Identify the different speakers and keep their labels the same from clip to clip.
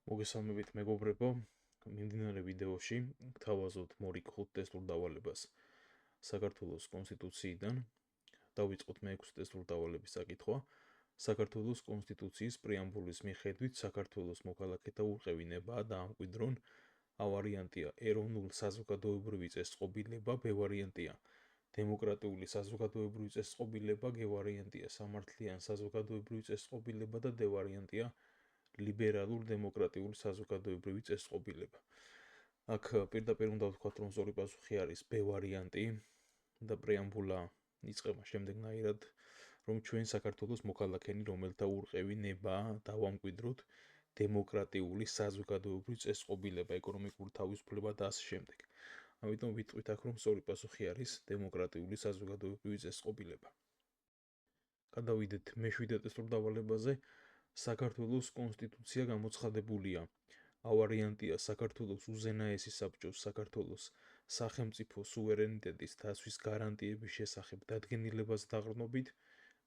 Speaker 1: მოგესალმებით მეგობრებო, მიმდინარე ვიდეოში გთავაზობთ მორიგ 5 ტესტურ დავალებას საქართველოს კონსტიტუციიდან. დავიწყოთ მე-6 ტესტურ დავალების წაკითხვა. საქართველოს კონსტიტუციის პრეამბულის მიხედვით საქართველოს მოქალაქეთა ურყევი ნებაა დაამკვიდრონ. A ვარიანტია ეროვნულ საზოგადოებრივი წესწყობილება, B ვარიანტია დემოკრატიული საზოგადოებრივი წესწყობილება, G ვარიანტია სამართლიანი საზოგადოებრივი წესწყობილება და D ვარიანტია ლიბერალურ დემოკრატიული საზოგადოებრივი წესწყობილება. აქ პირდაპირ უნდა ვთქვათ, რომ სწორი პასუხი არის B ვარიანტი და პრეამბულა იწყება შემდეგნაირად, რომ ჩვენ საქართველოს მოქალაქენი, რომელთა ურყევი ნებაა, დავამკვიდროთ დემოკრატიული საზოგადოებრივი წესწყობილება, ეკონომიკური თავისუფლება და ასე შემდეგ. ამიტომ ვიტყვით აქ, რომ სწორი პასუხი არის დემოკრატიული საზოგადოებრივი წესწყობილება. გადავიდეთ მე-7 ტესტურ დავალებაზე. საქართველოს კონსტიტუცია გამოცხადებულია. A ვარიანტია საქართველოს უზენაესი საბჭოს საქართველოს სახელმწიფო სუვერენიტეტის დაცვის გარანტიების შესახებ დადგენილებას დაყრდნობით.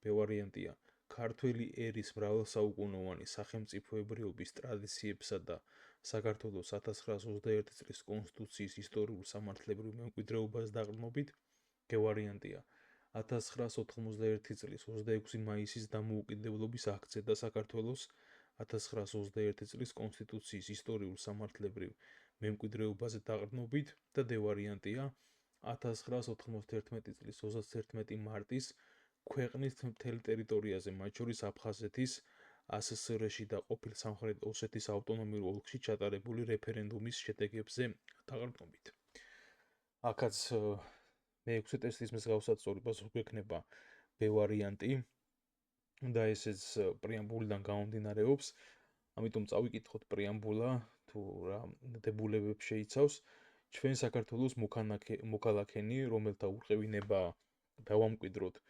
Speaker 1: B ვარიანტია ქართველი ერის მრავალსაუკუნოვანი სახელმწიფოებრიობის ტრადიციებსა და საქართველოს 1921 წლის კონსტიტუციის ისტორიულ სამართლებრივ მემკვიდრეობას დაყრდნობით. G ვარიანტია 1991 წლის 26 მაისის დამოუკიდებლობის აქცე და საქართველოს 1921 წლის კონსტიტუციის ისტორიულ სამართლებრივ მემკვიდრეობაზე დაყრდნობით და D ვარიანტია 1991 წლის 31 მარტის ქვეყნის მთელ ტერიტორიაზე, მათ შორის აფხაზეთის, ASSR-ში და ყოფილ სამხრეთ ოსეთის ავტონომიურ ოლქში ჩატარებული რეფერენდუმის შედეგებზე დაყრდნობით. აქაც მე-6 ტესტის მსგავსად სწორი პასუხი ექნება B ვარიანტი და ესეც პრეამბულიდან გამომდინარეობს. ამიტომ წავიკითხოთ პრეამბულა, თუ რა დებულებებს შეიცავს. ჩვენ საქართველოს მოქალაქენი, რომელთა ურყევი ნებაა, დავამკვიდროთ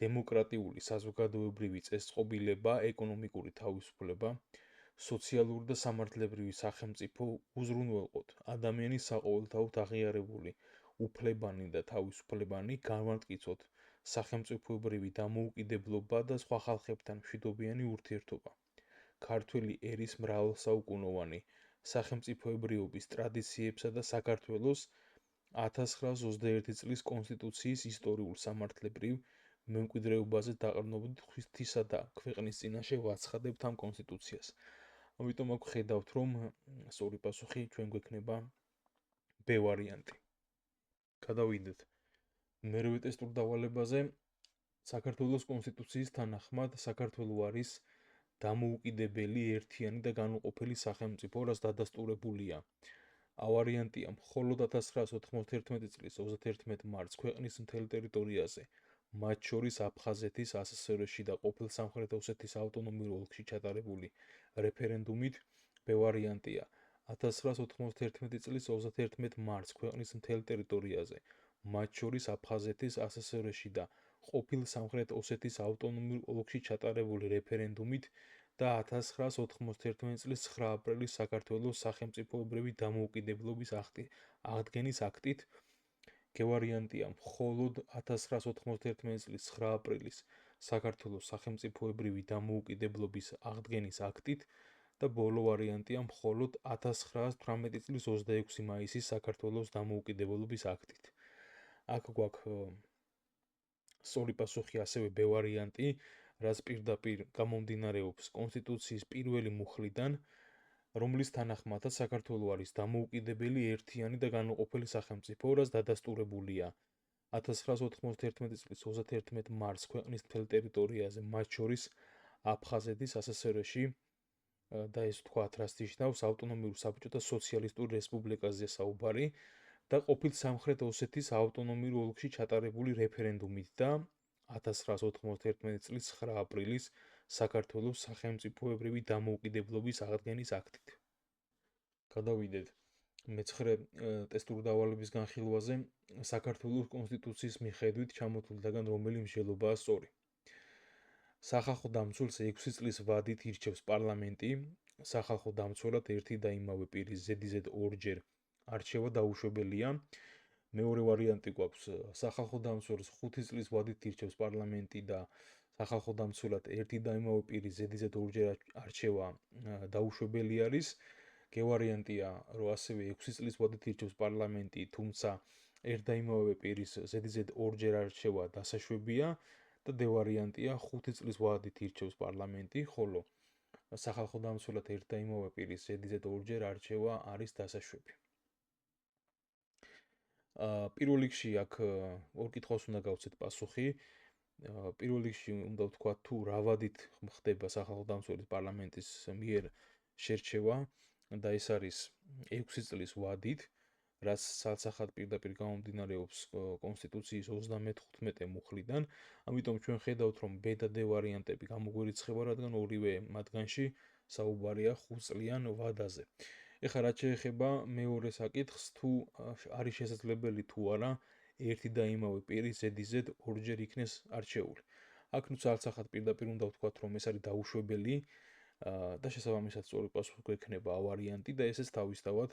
Speaker 1: დემოკრატიული საზოგადოებრივი წესწყობილება, ეკონომიკური თავისუფლება, სოციალური და სამართლებრივი სახელმწიფო, უზრუნველყოთ ადამიანის საყოველთაოდ აღიარებული უფლებანი და თავისუფლებანი, განვარტკიცოთ სახელმწიფოებრივი დამოუკიდებლობა და სხვა ხალხებთან მშვიდობიანი ურთიერთობა. ქართველი ერის მრავალსაუკუნოვანი სახელმწიფოებრიობის ტრადიციებსა და საქართველოს 1921 წლის კონსტიტუციის ისტორიულ სამართლებრივ მემკვიდრეობაზე დაყრდნობით ღვთისა და ქვეყნის წინაშე ვაცხადებთ ამ კონსტიტუციას. ამიტომ აქ ხედავთ, რომ სწორი პასუხი ჩვენ გვექნება B ვარიანტი. გადავიდეთ მე-8 ტესტურ დავალებაზე. საქართველოს კონსტიტუციის თანახმად საქართველო არის დამოუკიდებელი, ერთიანი და განუყოფელი სახელმწიფო, რაც დადასტურებულია. A ვარიანტია მხოლოდ 1991 წლის 31 მარტს ქვეყნის მთელ ტერიტორიაზე, მათ შორის აფხაზეთის, ASSR-ში და ყოფილ სამხრეთ ოსეთის ავტონომიურ ოლქში ჩატარებული რეფერენდუმით. B ვარიანტია 1991 წლის 31 მარტს ქვეყნის მთელ ტერიტორიაზე, მათ შორის აფხაზეთის, ASSR-ში და ყოფილ სამხრეთ ოსეთის ავტონომიურ ოლქში ჩატარებული რეფერენდუმით და 1991 წლის 9 აპრილის საქართველოს სახელმწიფოებრივი დამოუკიდებლობის აღდგენის აქტით. G ვარიანტია მხოლოდ 1991 წლის 9 აპრილის საქართველოს სახელმწიფოებრივი დამოუკიდებლობის აღდგენის აქტით და ბოლო ვარიანტია მხოლოდ 1918 წლის 26 მაისის საქართველოს დამოუკიდებლობის აქტით. აქ გვაქვს სწორი პასუხი ასევე B ვარიანტი, რაც პირდაპირ გამომდინარეობს კონსტიტუციის პირველი მუხლიდან, რომლის თანახმადაც საქართველო არის დამოუკიდებელი, ერთიანი და განუყოფელი სახელმწიფო, რაც დადასტურებულია 1991 წლის 31 მარტს ქვეყნის მთელ ტერიტორიაზე, მათ შორის აფხაზეთის, ASSR-ში და ეს ვთქვათ, რაც ნიშნავს ავტონომიურ საბჭოთა სოციალისტურ რესპუბლიკაზე საუბარი და ყოფილ სამხრეთ ოსეთის ავტონომიურ ოლქში ჩატარებული რეფერენდუმით და 1991 წლის 9 აპრილის საქართველოს სახელმწიფოებრივი დამოუკიდებლობის აღდგენის აქტით. გადავიდეთ მე-9 ტესტურ დავალების განხილვაზე. საქართველოს კონსტიტუციის მიხედვით ჩამოთვლილთაგან რომელი მსჯელობაა სწორი? სახალხო დამცველს 6 წლის ვადით ირჩევს პარლამენტი. სახალხო დამცველად ერთი და იმავე პირის ზედიზედ ორჯერ არჩევა დაუშვებელია. მეორე ვარიანტი გვაქვს, სახალხო დამცველს 5 წლის ვადით ირჩევს პარლამენტი და სახალხო დამცველად ერთი და იმავე პირის ზედიზედ ორჯერ არჩევა დაუშვებელი არის. გევარიანტია, რომ ასევე 6 წლის ვადით ირჩევს პარლამენტი, თუმცა ერთ და იმავე პირის ზედიზედ ორჯერ არჩევა დასაშვებია და დევარიანტია 5 წლის ვადით ირჩევს პარლამენტი, ხოლო სახალხო დამცველად ერთ და იმავე პირის ზედიზედ ორჯერ არჩევა არის დასაშვები. პირველ რიგში აქ ორ კითხვას უნდა გავცეთ პასუხი. პირველ რიგში უნდა ვთქვათ, თუ რა ვადით ხდება სახალხო დამცველის პარლამენტის მიერ შერჩევა და ეს არის 6 წლის ვადით, რაც სალსახად პირდაპირ გამომდინარეობს კონსტიტუციის 35 მუხლიდან. ამიტომ ჩვენ ხედავთ, რომ B და D ვარიანტები გამოგვირიცხება, რადგან ორივე მათგანში საუბარია 5 წლიან ვადაზე. ეხლა რაც შეეხება მეორე საკითხს, თუ არის შესაძლებელი თუ არა ერთი და იმავე პირი ზედიზედ ორჯერ იქნეს არჩეული. აქ ნუ სალსახად პირდაპირ უნდა ვთქვათ, რომ ეს არის დაუშვებელი და შესაბამისად სწორი პასუხი გვექნება A ვარიანტი და ესეც თავისთავად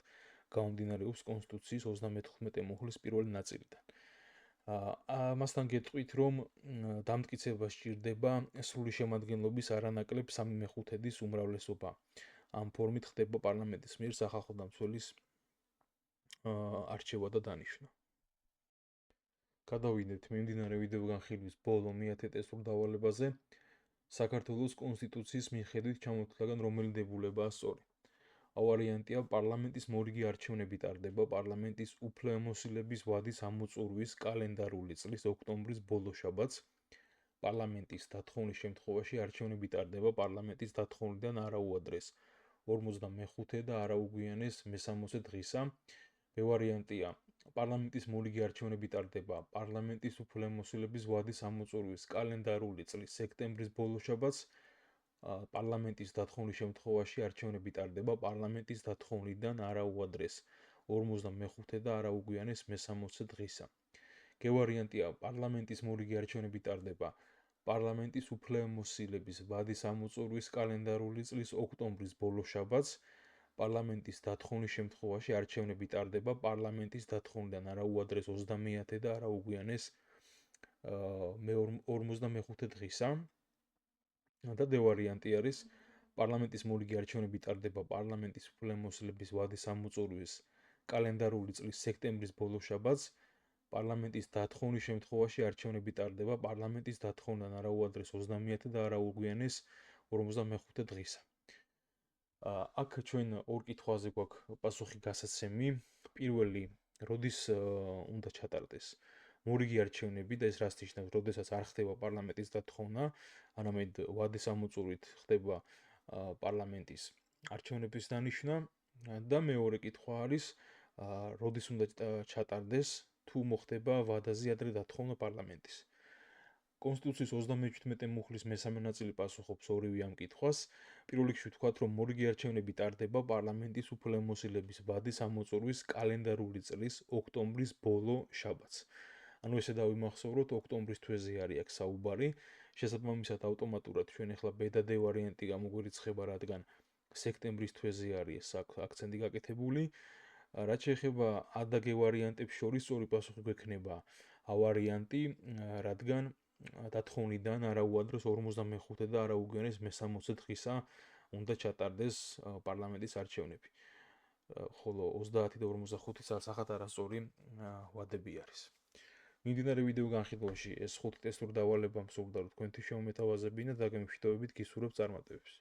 Speaker 1: გამომდინარეობს კონსტიტუციის 35 მუხლის პირველი ნაწილიდან. ამასთან გეტყვით, რომ დამტკიცება სჭირდება სრული შემადგენლობის არანაკლებ 3/5 უმრავლესობა. ამ ფორმით ხდება პარლამენტის მიერ სახალხო დამცველის არჩევა და დანიშვნა. გადავიდეთ მიმდინარე ვიდეო განხილვის ბოლო მეათე ტესტურ დავალებაზე. საქართველოს კონსტიტუციის მიხედვით ჩამოთვლაგან რომელი დებულებაა სწორი. A ვარიანტია პარლამენტის მორიგი არჩევნები ტარდება პარლამენტის უფლებამოსილების ვადის ამოწურვის კალენდარული წლის ოქტომბრის ბოლო შაბათს. პარლამენტის დათხოვნის შემთხვევაში არჩევნები ტარდება პარლამენტის დათხოვნიდან არაუადრეს 45 და არაუგვიანეს მე-60 დღისა. B ვარიანტია პარლამენტის მორიგი არჩევნები ტარდება პარლამენტის უფლებამოსილების ვადის ამოწურვის კალენდარული წლის სექტემბრის ბოლო შაბათს. პარლამენტის დათხოვნის შემთხვევაში არჩევნები ტარდება პარლამენტის დათოვნიდან არაუადრეს 45 და არაუგვიანეს მე-60 დღისა. G ვარიანტია პარლამენტის მორიგი არჩევნები ტარდება პარლამენტის უფლებამოსილების ვადის ამოწურვის კალენდარული წლის ოქტომბრის ბოლო შაბათს. პარლამენტის დათხოვნის შემთხვევაში არჩევნები ტარდება პარლამენტის დათოვნიდან არაუადრეს 30 და არაუგვიანეს მე-45 დღისა. და D ვარიანტი არის პარლამენტის მორიგი არჩევნები ტარდება პარლამენტის უფლებამოსილების ვადის ამოწურვის კალენდარული წლის სექტემბრის ბოლო შაბათს. პარლამენტის დათხოვნის შემთხვევაში არჩევნები ტარდება პარლამენტის დათოვნიდან არაუადრეს 30 და არაუგვიანეს 45 დღისა. აქ ჩვენ ორ კითხვაზე გვაქვს პასუხი გასაცემი. პირველი, როდის უნდა ჩატარდეს მორიგი არჩევნები და ეს რას ნიშნავს, როდესაც არ ხდება პარლამენტის დათხოვნა, არამედ ვადის ამოწურვით ხდება პარლამენტის არჩევნების დანიშვნა და მეორე კითხვა არის, როდის უნდა ჩატარდეს თუ მოხდება ვადაზე ადრე დათხოვნა პარლამენტის. კონსტიტუციის 37 მუხლის მე-3 ნაწილი პასუხობს ორივე ამ კითხვას. პირველ რიგში ვთქვათ, რომ მორიგი არჩევნები ტარდება პარლამენტის უფლებამოსილების ვადის ამოწურვის კალენდარული წლის ოქტომბრის ბოლო შაბათს. ანუ ესე დავიმახსოვროთ, ოქტომბრის თვეზე არის აქ საუბარი. შესაბამისად ავტომატურად ჩვენ ახლა B და D ვარიანტი გამოგვირიცხება, რადგან სექტემბრის თვეზე არის აქცენტი გაკეთებული. რაც შეეხება A და G ვარიანტებს შორის სწორი პასუხი გვექნება A ვარიანტი, რადგან დათოვნიდან არაუადრეს 45 და არაუგვიანეს მე-60 დღისა უნდა ჩატარდეს პარლამენტის არჩევნები. ხოლო 30 და 45 სალსახად არასწორი ვადები არის. მიმდინარე ვიდეო განხილვაში ეს 5 ტესტური დავალება მსურდა, რომ თქვენთვის შემომეთავაზებინა და გემშვიდობებით გისურვებთ წარმატებებს.